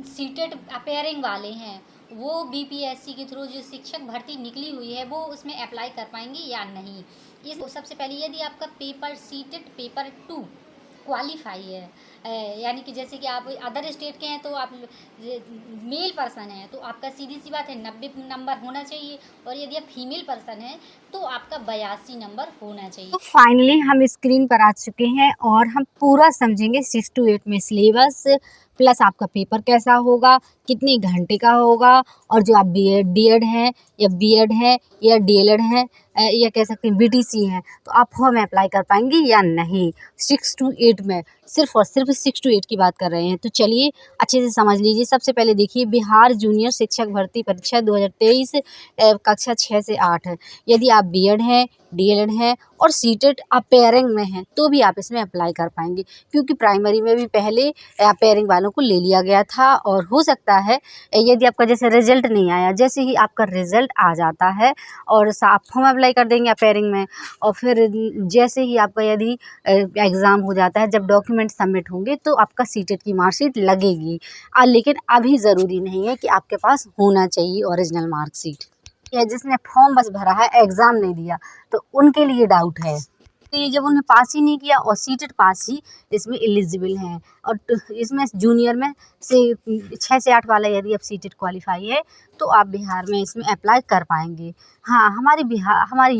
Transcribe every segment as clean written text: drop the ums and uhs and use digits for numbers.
CTET appearing वाले हैं वो बीपीएससी के थ्रू जो शिक्षक भर्ती निकली हुई है वो उसमें अप्लाई कर पाएंगे या नहीं। इस सबसे पहले यदि आपका पेपर सीटेट पेपर 2 क्वालिफाई है, यानी कि जैसे कि आप अदर स्टेट के हैं तो आप मेल पर्सन हैं तो आपका सीधी सी बात है 90 नंबर होना चाहिए, और यदि आप फीमेल पर्सन हैं तो आपका 82 नंबर होना चाहिए। तो फाइनली हम स्क्रीन पर आ चुके हैं और हम पूरा समझेंगे 6 to 8 में सिलेबस प्लस आपका पेपर कैसा होगा, कितने घंटे का होगा, और जो आप डीएड है या बीएड है या डीएलएड है या कह सकते हैं बीटीसी है तो आप फॉर्म अप्लाई कर पाएंगे या नहीं। 6 to 8 में सिर्फ और सिर्फ 6 to 8 की बात कर रहे हैं। तो चलिए अच्छे से समझ लीजिए। सबसे पहले देखिए बिहार जूनियर शिक्षक भर्ती परीक्षा 2023 कक्षा 6 से 8 है। यदि आप बीएड है डीएलएड है और सीटेट अपेयरिंग में है तो भी आप इसमें अप्लाई कर पाएंगे, क्योंकि प्राइमरी में भी पहले अपेयरिंग वालों को ले लिया गया था। और हो सकता है यदि आपका जैसे रिजल्ट नहीं आया, जैसे ही आपका रिजल्ट आ जाता है और आप फॉर्म अप्लाई कर देंगे अपेयरिंग में, और फिर जैसे ही आपका यदि एग्ज़ाम हो जाता है, जब डॉक्यूमेंट सबमिट होंगे तो आपका सीटेट की मार्कशीट लगेगी। लेकिन अभी ज़रूरी नहीं है कि आपके पास होना चाहिए ओरिजिनल मार्कशीट। या जिसने फॉर्म बस भरा है एग्ज़ाम नहीं दिया तो उनके लिए डाउट है। तो ये जब उन्हें पास ही नहीं किया और सीटेट पास ही इसमें एलिजिबल हैं। और इसमें जूनियर में से 6 से 8 वाला यदि आप सीटेट क्वालिफाई है तो आप बिहार में इसमें अप्लाई कर पाएंगे। हाँ, हमारी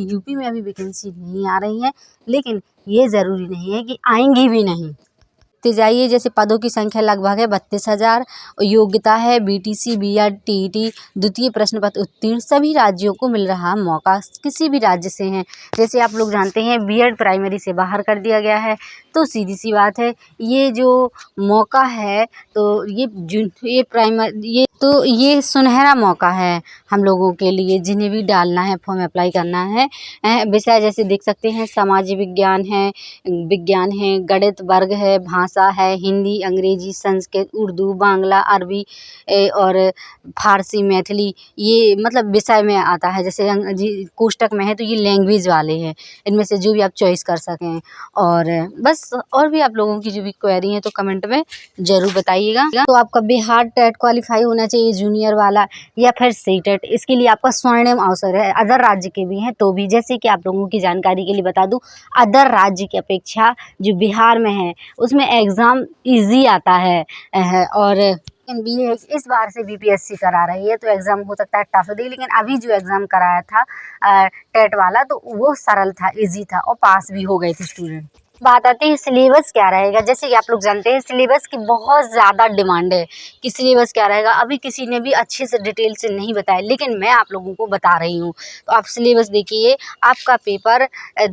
यूपी में अभी वैकेंसी नहीं आ रही है, लेकिन ये ज़रूरी नहीं है कि आएंगी भी नहीं। ते जाइए जैसे पदों की संख्या लगभग है 32,000। योग्यता है बीटीसी बीएड टीईटी द्वितीय प्रश्न पत्र उत्तीर्ण। सभी राज्यों को मिल रहा मौका, किसी भी राज्य से हैं। जैसे आप लोग जानते हैं बीएड प्राइमरी से बाहर कर दिया गया है, तो सीधी सी बात है ये जो मौका है तो ये सुनहरा मौका है हम लोगों के लिए, जिन्हें भी डालना है फॉर्म अप्लाई करना है। विषय जैसे देख सकते हैं समाज विज्ञान है, गणित वर्ग है, भाषा है हिंदी अंग्रेजी संस्कृत उर्दू बांग्ला अरबी और फारसी मैथिली, ये मतलब विषय में आता है। जैसे कोष्टक में है तो ये लैंग्वेज वाले हैं, इनमें से जो भी आप चॉइस कर सकें। और बस और भी आप लोगों की जो भी क्वेरी है तो कमेंट में ज़रूर बताइएगा। तो आपका बिहार टेट क्वालिफाई होना चाहिए जूनियर वाला या फिर सीटेट, इसके लिए आपका स्वर्णिम अवसर है। अदर राज्य के भी हैं तो भी, जैसे कि आप लोगों की जानकारी के लिए बता दूं, अदर राज्य की अपेक्षा जो बिहार में है उसमें एग्ज़ाम इजी आता है। और भी इस बार से बीपीएससी करा रही है तो एग्ज़ाम हो सकता है टफ दे, लेकिन अभी जो एग्ज़ाम कराया था टेट वाला तो वो सरल था, इजी था और पास भी हो गए थे स्टूडेंट। बात आती है सिलेबस क्या रहेगा। जैसे कि आप लोग जानते हैं सिलेबस की बहुत ज़्यादा डिमांड है कि सिलेबस क्या रहेगा। अभी किसी ने भी अच्छे से डिटेल से नहीं बताया, लेकिन मैं आप लोगों को बता रही हूँ। तो आप सिलेबस देखिए, आपका पेपर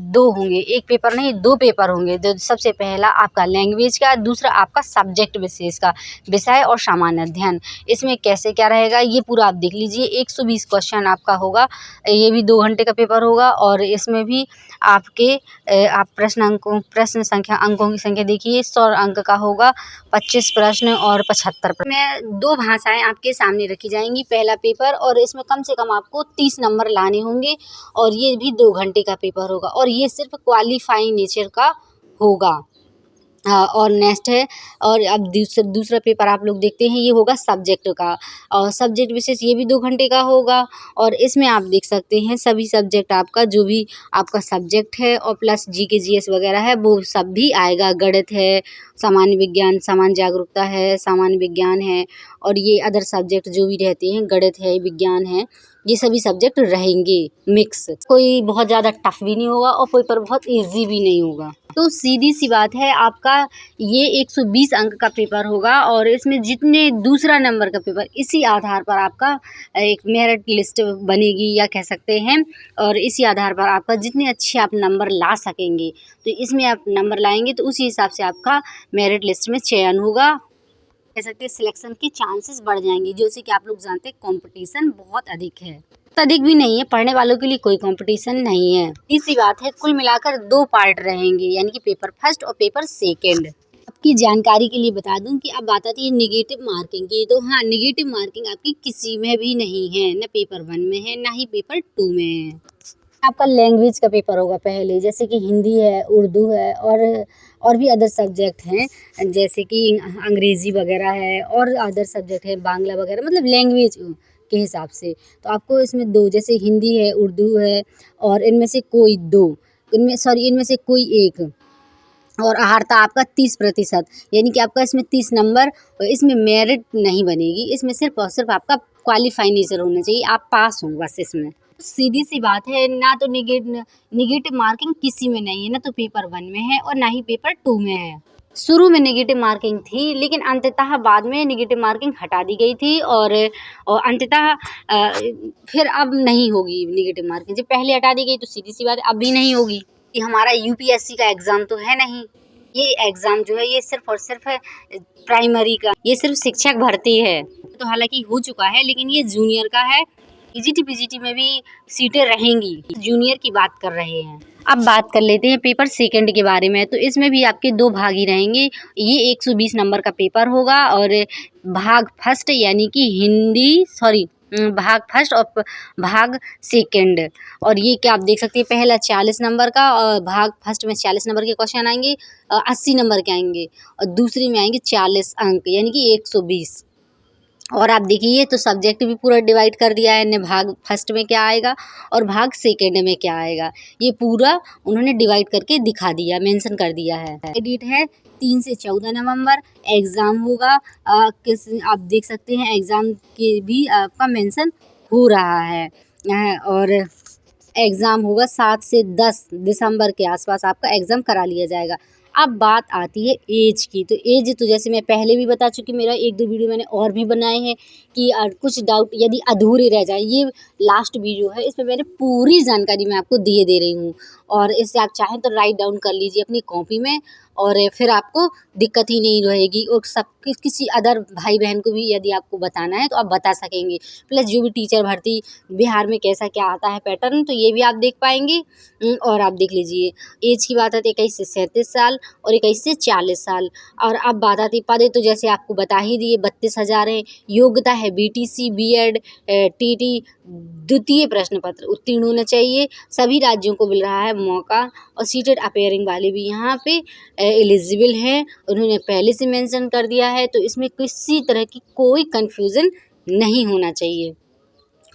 2 होंगे, एक पेपर नहीं 2 पेपर होंगे। जो सबसे पहला आपका लैंग्वेज का, दूसरा आपका सब्जेक्ट विशेष का, विषय और सामान्य अध्ययन। इसमें कैसे क्या रहेगा ये पूरा आप देख लीजिए। 120 क्वेश्चन आपका होगा, ये भी 2 घंटे का पेपर होगा। और इसमें भी आपके आप प्रश्न संख्या अंकों की संख्या देखिए, 100 अंक का होगा, 25 प्रश्न और 75 प्रश्न में 2 भाषाएं आपके सामने रखी जाएंगी पहला पेपर, और इसमें कम से कम आपको 30 नंबर लाने होंगे। और ये भी 2 घंटे का पेपर होगा और ये सिर्फ क्वालिफाइंग नेचर का होगा। और नेक्स्ट है, और अब दूसरा पेपर आप लोग देखते हैं ये होगा सब्जेक्ट का, और सब्जेक्ट विशेष ये भी 2 घंटे का होगा। और इसमें आप देख सकते हैं सभी सब्जेक्ट आपका जो भी आपका सब्जेक्ट है और प्लस जीके जीएस वगैरह है वो सब भी आएगा। गणित है, सामान्य विज्ञान, सामान्य जागरूकता है, सामान्य विज्ञान है, और ये अदर सब्जेक्ट जो भी रहते हैं, गणित है, विज्ञान है, ये सभी सब्जेक्ट रहेंगे मिक्स। कोई बहुत ज़्यादा टफ भी नहीं होगा और कोई पर बहुत इजी भी नहीं होगा। तो सीधी सी बात है, आपका ये 120 अंक का पेपर होगा और इसमें जितने दूसरा नंबर का पेपर, इसी आधार पर आपका एक मेरिट लिस्ट बनेगी या कह सकते हैं। और इसी आधार पर आपका जितने अच्छे आप नंबर ला सकेंगे तो इसमें आप नंबर लाएंगे तो उसी हिसाब से आपका मेरिट लिस्ट में चयन होगा, कह सकते हैं सिलेक्शन के चांसेस बढ़ जाएंगे। जैसे कि आप लोग जानते हैं कंपटीशन बहुत अधिक है, तो अधिक भी नहीं है, पढ़ने वालों के लिए कोई कंपटीशन नहीं है। इसी बात है, कुल मिलाकर 2 पार्ट रहेंगे, यानी कि पेपर फर्स्ट और पेपर सेकेंड। आपकी जानकारी के लिए बता दूं कि अब बात आती है निगेटिव मार्किंग की। तो हाँ, निगेटिव मार्किंग आपकी किसी में भी नहीं है, न पेपर 1 में है ना ही पेपर 2 में है। आपका लैंग्वेज का पेपर होगा पहले, जैसे कि हिंदी है, उर्दू है और भी अदर सब्जेक्ट हैं, जैसे कि अंग्रेज़ी वगैरह है और अदर सब्जेक्ट है, बांग्ला वगैरह, मतलब लैंग्वेज के हिसाब से। तो आपको इसमें 2, जैसे हिंदी है, उर्दू है और इनमें से कोई 2, इनमें से कोई एक, और अहार्ता आपका 30%, यानी कि आपका इसमें 30 नंबर, और इसमें मेरिट नहीं बनेगी, इसमें सिर्फ और सिर्फ आपका क्वालिफाई नेचर होना चाहिए, आप पास हो बस इसमें। सीधी सी बात है, ना तो निगेटिव मार्किंग किसी में नहीं है, ना तो पेपर 1 में है और ना ही पेपर 2 में है। शुरू में नेगेटिव मार्किंग थी, लेकिन अंततः बाद में नेगेटिव मार्किंग हटा दी गई थी और अंततः फिर अब नहीं होगी नेगेटिव मार्किंग। जब पहले हटा दी गई तो सीधी सी बात है अब भी नहीं होगी। कि हमारा यूपीएससी का एग्ज़ाम तो है नहीं, ये एग्ज़ाम जो है ये सिर्फ और सिर्फ प्राइमरी का, ये सिर्फ शिक्षक भर्ती है। तो हालांकि हो चुका है, लेकिन ये जूनियर का है। ईजीटी पीजीटी में भी सीटें रहेंगी, जूनियर की बात कर रहे हैं। अब बात कर लेते हैं पेपर सेकंड के बारे में। तो इसमें भी आपके 2 भाग ही रहेंगे। ये 120 नंबर का पेपर होगा और भाग फर्स्ट यानी कि भाग फर्स्ट और भाग सेकंड, और ये क्या आप देख सकते हैं, पहला 40 नंबर का और भाग फर्स्ट में 40 नंबर के क्वेश्चन आएंगे, 80 नंबर के आएंगे, और दूसरे में आएंगे 40 अंक यानी कि 120। और आप देखिए ये तो सब्जेक्ट भी पूरा डिवाइड कर दिया है, ने भाग फर्स्ट में क्या आएगा और भाग सेकंड में क्या आएगा, ये पूरा उन्होंने डिवाइड करके दिखा दिया, मेंशन कर दिया है। डेट है 3 से 14 नवंबर, एग्ज़ाम होगा। आप देख सकते हैं एग्ज़ाम के भी आपका मेंशन हो रहा है, और एग्ज़ाम होगा 7 से 10 दिसंबर के आसपास आपका एग्ज़ाम करा लिया जाएगा। अब बात आती है एज की। तो एज तो जैसे मैं पहले भी बता चुकी, मेरा 1-2 वीडियो मैंने और भी बनाए हैं कि कुछ डाउट यदि अधूरे रह जाए, ये लास्ट वीडियो है, इसमें मैंने पूरी जानकारी मैं आपको दिए दे रही हूँ, और इससे आप चाहें तो राइट डाउन कर लीजिए अपनी कॉपी में, और फिर आपको दिक्कत ही नहीं रहेगी, और सब किसी अदर भाई बहन को भी यदि आपको बताना है तो आप बता सकेंगे। प्लस जो भी टीचर भर्ती बिहार में कैसा क्या आता है पैटर्न, तो ये भी आप देख पाएंगे। और आप देख लीजिए एज की बात आती है 21 से 37 साल और 21 से 40 साल। और अब बात आती पद, तो जैसे आपको बता ही दिए 32,000 है। योग्यता है बीटीसी, बीएड, टीटी, द्वितीय प्रश्न पत्र उत्तीर्ण होना चाहिए। सभी राज्यों को मिल रहा है मौका, और सीटेड अपेयरिंग वाले भी यहाँ पे एलिजिबल हैं, उन्होंने पहले से मेंशन कर दिया है, तो इसमें किसी तरह की कोई कन्फ्यूज़न नहीं होना चाहिए।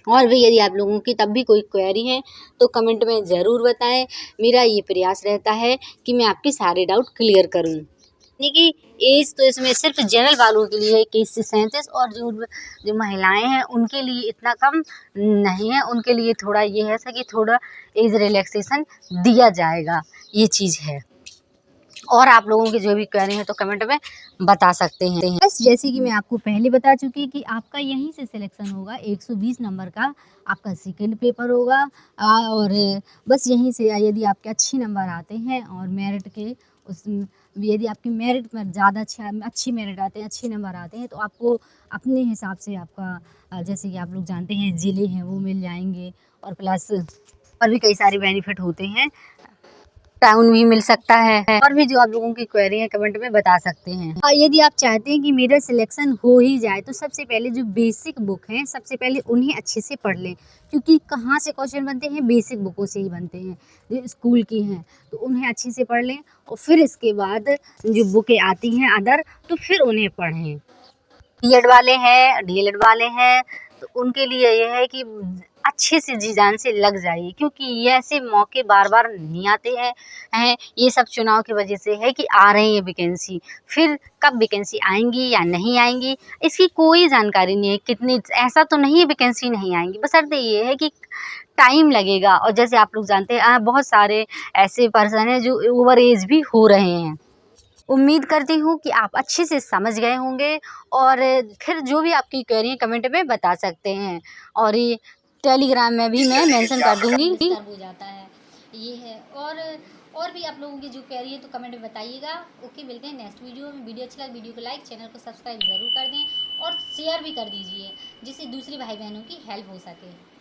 और भी यदि आप लोगों की तब भी कोई क्वेरी है तो कमेंट में ज़रूर बताएं। मेरा ये प्रयास रहता है कि मैं आपके सारे डाउट क्लियर करूं। यानी कि एज तो इसमें सिर्फ जनरल वालों के लिए 21 से 37, और जो महिलाएं हैं उनके लिए इतना कम नहीं है, उनके लिए थोड़ा ये है कि थोड़ा एज रिलैक्सेशन दिया जाएगा, ये चीज़ है। और आप लोगों की जो भी क्वेरी है तो कमेंट में बता सकते हैं। बस जैसे कि मैं आपको पहले बता चुकी कि आपका यहीं से सिलेक्शन होगा, 120 नंबर का आपका सेकंड पेपर होगा, और बस यहीं से यदि आपके अच्छे नंबर आते हैं और मेरिट के उस यदि आपकी मेरिट में ज़्यादा अच्छी मेरिट आते हैं, अच्छे नंबर आते हैं, तो आपको अपने हिसाब से आपका जैसे कि आप लोग जानते हैं ज़िले हैं वो मिल जाएंगे, और प्लस और भी कई सारे बेनिफिट होते हैं, टाउन भी मिल सकता है, और भी जो आप लोगों की क्वेरी है कमेंट में बता सकते हैं। यदि आप चाहते हैं कि मेरा सिलेक्शन हो ही जाए तो सबसे पहले जो बेसिक बुक हैं सबसे पहले उन्हें अच्छे से पढ़ लें, क्योंकि कहाँ से क्वेश्चन बनते हैं, बेसिक बुकों से ही बनते हैं, जो स्कूल की हैं, तो उन्हें अच्छे से पढ़ लें, और फिर इसके बाद जो बुकें आती हैं अदर, तो फिर उन्हें पढ़ें। बीएड वाले हैं, डीएलएड वाले हैं, तो उनके लिए यह है कि अच्छे से जी जान से लग जाइए, क्योंकि ये ऐसे मौके बार बार नहीं आते हैं। ये सब चुनाव की वजह से है कि आ रही है वैकेंसी, फिर कब वैकेंसी आएंगी या नहीं आएंगी इसकी कोई जानकारी नहीं है। कितनी ऐसा तो नहीं है वैकेंसी नहीं आएंगी, बशर्ते ये है कि टाइम लगेगा। और जैसे आप लोग जानते हैं बहुत सारे ऐसे पर्सन हैं जो ओवर एज भी हो रहे हैं। उम्मीद करती हूँ कि आप अच्छे से समझ गए होंगे, और फिर जो भी आपकी क्वेरी है कमेंट में बता सकते हैं, और ये टेलीग्राम में भी मैं मेंशन कर दूंगी। हो जाता है ये है। और भी आप लोगों की जो क्वेरी है तो कमेंट में बताइएगा। ओके, मिलते हैं नेक्स्ट वीडियो में। वीडियो अच्छा लगा वीडियो को लाइक, चैनल को सब्सक्राइब ज़रूर कर दें और शेयर भी कर दीजिए, जिससे दूसरे भाई बहनों की हेल्प हो सके।